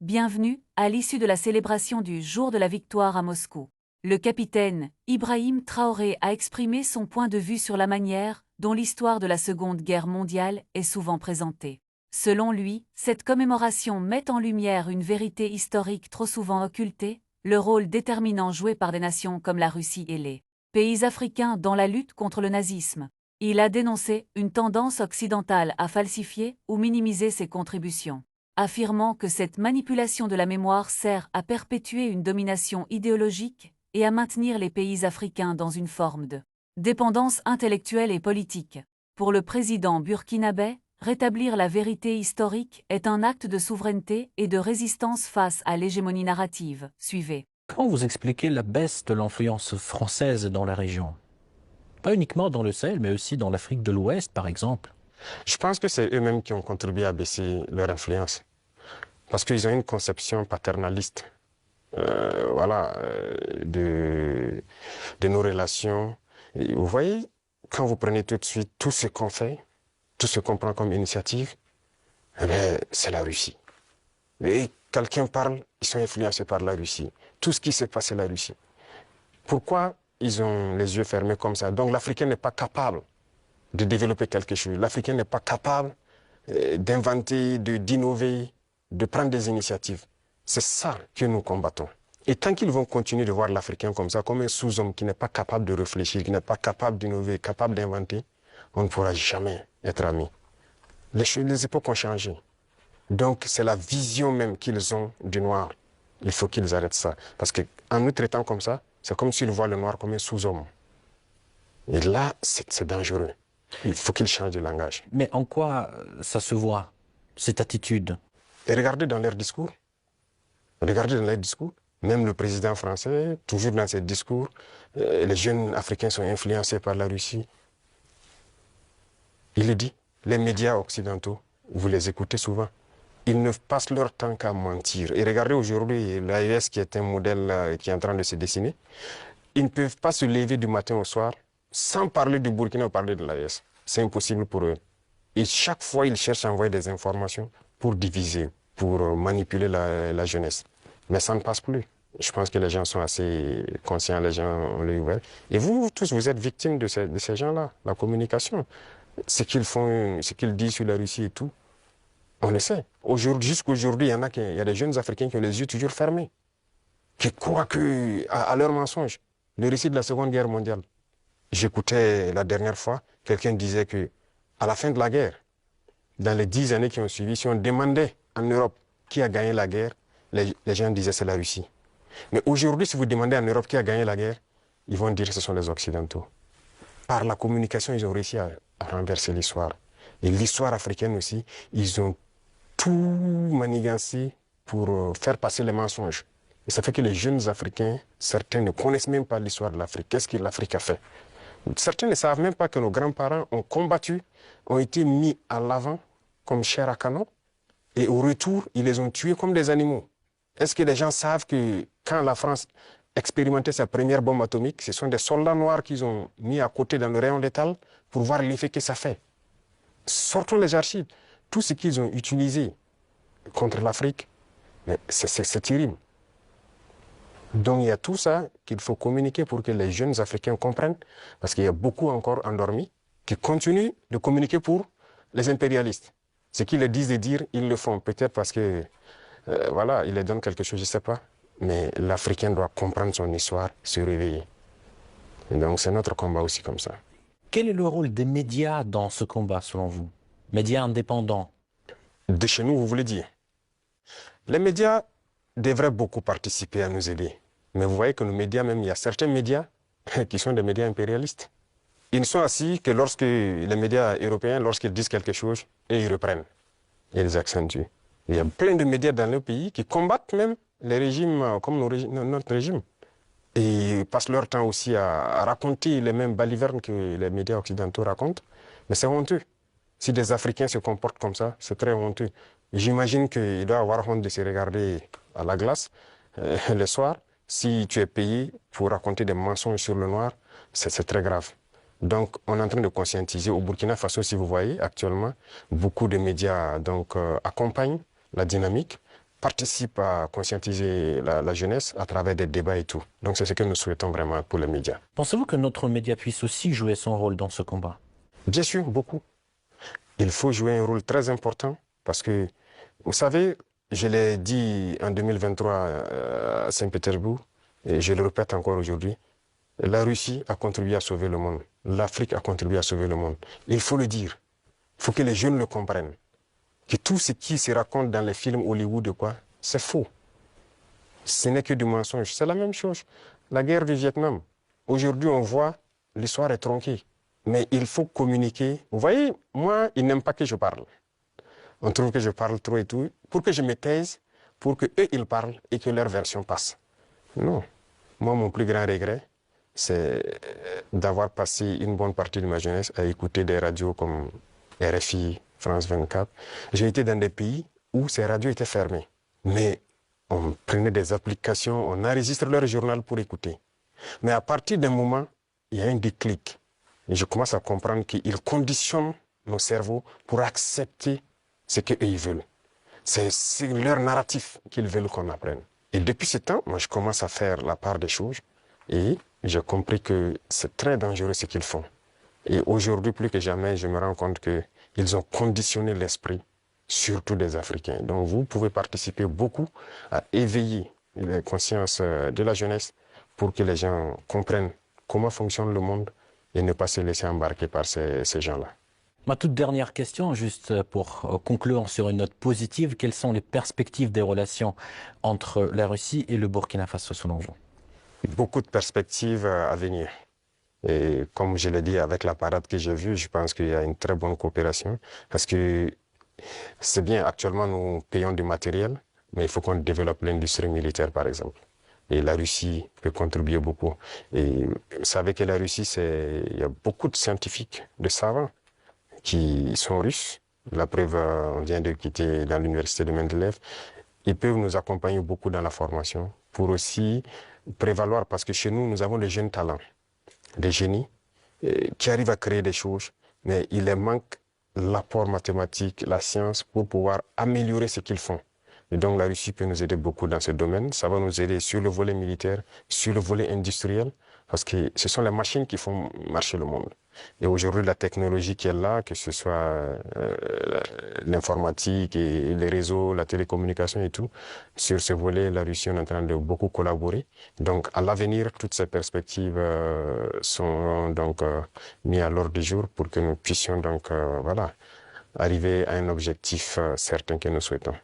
Bienvenue, à l'issue de la célébration du Jour de la Victoire à Moscou. Le capitaine Ibrahim Traoré a exprimé son point de vue sur la manière dont l'histoire de la Seconde Guerre mondiale est souvent présentée. Selon lui, cette commémoration met en lumière une vérité historique trop souvent occultée, le rôle déterminant joué par des nations comme la Russie et les pays africains dans la lutte contre le nazisme. Il a dénoncé une tendance occidentale à falsifier ou minimiser ses contributions, affirmant que cette manipulation de la mémoire sert à perpétuer une domination idéologique et à maintenir les pays africains dans une forme de dépendance intellectuelle et politique. Pour le président burkinabé, rétablir la vérité historique est un acte de souveraineté et de résistance face à l'hégémonie narrative. Suivez. Comment vous expliquez la baisse de l'influence française dans la région? Pas uniquement dans le Sahel, mais aussi dans l'Afrique de l'Ouest, par exemple. Je pense que c'est eux-mêmes qui ont contribué à baisser leur influence. Parce qu'ils ont une conception paternaliste de nos relations. Et vous voyez, quand vous prenez tout de suite tout ce qu'on fait, tout ce qu'on prend comme initiative, c'est la Russie. Et quelqu'un parle, ils sont influencés par la Russie. Tout ce qui se passe, c'est la Russie. Pourquoi ils ont les yeux fermés comme ça? Donc l'Africain n'est pas capable de développer quelque chose. L'Africain n'est pas capable d'inventer, d'innover, de prendre des initiatives. C'est ça que nous combattons. Et tant qu'ils vont continuer de voir l'Africain comme ça, comme un sous-homme qui n'est pas capable de réfléchir, qui n'est pas capable d'innover, capable d'inventer, on ne pourra jamais être amis. Les époques ont changé. Donc c'est la vision même qu'ils ont du noir. Il faut qu'ils arrêtent ça. Parce qu'en nous traitant comme ça, c'est comme s'ils voient le noir comme un sous-homme. Et là, c'est dangereux. Il faut qu'ils changent de langage. Mais en quoi ça se voit, cette attitude? Et regardez dans leurs discours. Regardez dans leurs discours. Même le président français, toujours dans ses discours, les jeunes Africains sont influencés par la Russie. Il le dit. Les médias occidentaux, vous les écoutez souvent. Ils ne passent leur temps qu'à mentir. Et regardez aujourd'hui l'AES qui est un modèle qui est en train de se dessiner. Ils ne peuvent pas se lever du matin au soir sans parler du Burkina ou parler de l'AES. C'est impossible pour eux. Et chaque fois, ils cherchent à envoyer des informations pour diviser, pour manipuler la jeunesse. Mais ça ne passe plus. Je pense que les gens sont assez conscients, les gens ont l'œil ouvert. Et vous tous, vous êtes victimes de ces gens-là, la communication. Ce qu'ils font, ce qu'ils disent sur la Russie et tout, on le sait. Jusqu'aujourd'hui, il y a des jeunes Africains qui ont les yeux toujours fermés, qui croient à leurs mensonges. Le récit de la Seconde Guerre mondiale. J'écoutais la dernière fois, quelqu'un disait que à la fin de la guerre, dans les 10 années qui ont suivi, si on demandait en Europe qui a gagné la guerre, les gens disaient c'est la Russie. Mais aujourd'hui, si vous demandez en Europe qui a gagné la guerre, ils vont dire que ce sont les Occidentaux. Par la communication, ils ont réussi à renverser l'histoire. Et l'histoire africaine aussi, ils ont tout manigancé pour faire passer les mensonges. Et ça fait que les jeunes Africains, certains ne connaissent même pas l'histoire de l'Afrique. Qu'est-ce que l'Afrique a fait? Certains ne savent même pas que nos grands-parents ont combattu, ont été mis à l'avant comme chair à canon, et au retour, ils les ont tués comme des animaux. Est-ce que les gens savent que quand la France expérimentait sa première bombe atomique, ce sont des soldats noirs qu'ils ont mis à côté dans le rayon létal pour voir l'effet que ça fait? Sortons les archives. Tout ce qu'ils ont utilisé contre l'Afrique, c'est terrible. Donc il y a tout ça qu'il faut communiquer pour que les jeunes Africains comprennent, parce qu'il y a beaucoup encore endormis qui continuent de communiquer pour les impérialistes. Ce qu'ils les disent de dire, ils le font. Peut-être parce que, ils les donnent quelque chose, je ne sais pas. Mais l'Africain doit comprendre son histoire, se réveiller. Et donc c'est notre combat aussi comme ça. Quel est le rôle des médias dans ce combat, selon vous? Médias indépendants? De chez nous, vous voulez dire? Les médias devraient beaucoup participer à nous aider. Mais vous voyez que nos médias, même, il y a certains médias qui sont des médias impérialistes. Ils ne sont assis que lorsque les médias européens, lorsqu'ils disent quelque chose, et ils reprennent. Et ils accentuent. Il y a plein de médias dans nos pays qui combattent même les régimes comme notre régime. Et ils passent leur temps aussi à raconter les mêmes balivernes que les médias occidentaux racontent. Mais c'est honteux. Si des Africains se comportent comme ça, c'est très honteux. J'imagine qu'il doit avoir honte de se regarder à la glace le soir. Si tu es payé pour raconter des mensonges sur le noir, c'est très grave. Donc, on est en train de conscientiser. Au Burkina Faso, si vous voyez, actuellement, beaucoup de médias accompagnent la dynamique, participe à conscientiser la jeunesse à travers des débats et tout. Donc c'est ce que nous souhaitons vraiment pour les médias. Pensez-vous que notre média puisse aussi jouer son rôle dans ce combat? Bien sûr, beaucoup. Il faut jouer un rôle très important parce que, vous savez, je l'ai dit en 2023 à Saint-Pétersbourg et je le répète encore aujourd'hui, la Russie a contribué à sauver le monde. L'Afrique a contribué à sauver le monde. Il faut le dire. Il faut que les jeunes le comprennent. Que tout ce qui se raconte dans les films Hollywood, c'est faux. Ce n'est que du mensonge. C'est la même chose. La guerre du Vietnam. Aujourd'hui, on voit, l'histoire est tronquée. Mais il faut communiquer. Vous voyez, moi, ils n'aiment pas que je parle. On trouve que je parle trop et tout. Pour que je me taise, pour qu'eux, ils parlent et que leur version passe. Non. Moi, mon plus grand regret, c'est d'avoir passé une bonne partie de ma jeunesse à écouter des radios comme RFI, France 24. J'ai été dans des pays où ces radios étaient fermées. Mais on prenait des applications, on enregistre leur journal pour écouter. Mais à partir d'un moment, il y a un déclic. Et je commence à comprendre qu'ils conditionnent nos cerveaux pour accepter ce qu'ils veulent. C'est leur narratif qu'ils veulent qu'on apprenne. Et depuis ce temps, moi, je commence à faire la part des choses et j'ai compris que c'est très dangereux ce qu'ils font. Et aujourd'hui, plus que jamais, je me rends compte qu'ils ont conditionné l'esprit, surtout des Africains. Donc, vous pouvez participer beaucoup à éveiller les consciences de la jeunesse pour que les gens comprennent comment fonctionne le monde et ne pas se laisser embarquer par ces gens-là. Ma toute dernière question, juste pour conclure sur une note positive, quelles sont les perspectives des relations entre la Russie et le Burkina Faso selon vous? Beaucoup de perspectives à venir. Et comme je l'ai dit, avec la parade que j'ai vue, je pense qu'il y a une très bonne coopération. Parce que c'est bien, actuellement, nous payons du matériel, mais il faut qu'on développe l'industrie militaire, par exemple. Et la Russie peut contribuer beaucoup. Et vous savez que la Russie, il y a beaucoup de scientifiques, de savants qui sont russes. La preuve, on vient de quitter dans l'université de Mendeleev. Ils peuvent nous accompagner beaucoup dans la formation pour aussi prévaloir, parce que chez nous, nous avons des jeunes talents, des génies qui arrivent à créer des choses, mais il leur manque l'apport mathématique, la science pour pouvoir améliorer ce qu'ils font. Et donc la Russie peut nous aider beaucoup dans ce domaine. Ça va nous aider sur le volet militaire, sur le volet industriel, parce que ce sont les machines qui font marcher le monde. Et aujourd'hui, la technologie qui est là, que ce soit l'informatique et les réseaux, la télécommunication et tout, sur ce volet, la Russie est en train de beaucoup collaborer. Donc, à l'avenir, toutes ces perspectives sont donc mises à l'ordre du jour pour que nous puissions donc, voilà, arriver à un objectif certain que nous souhaitons.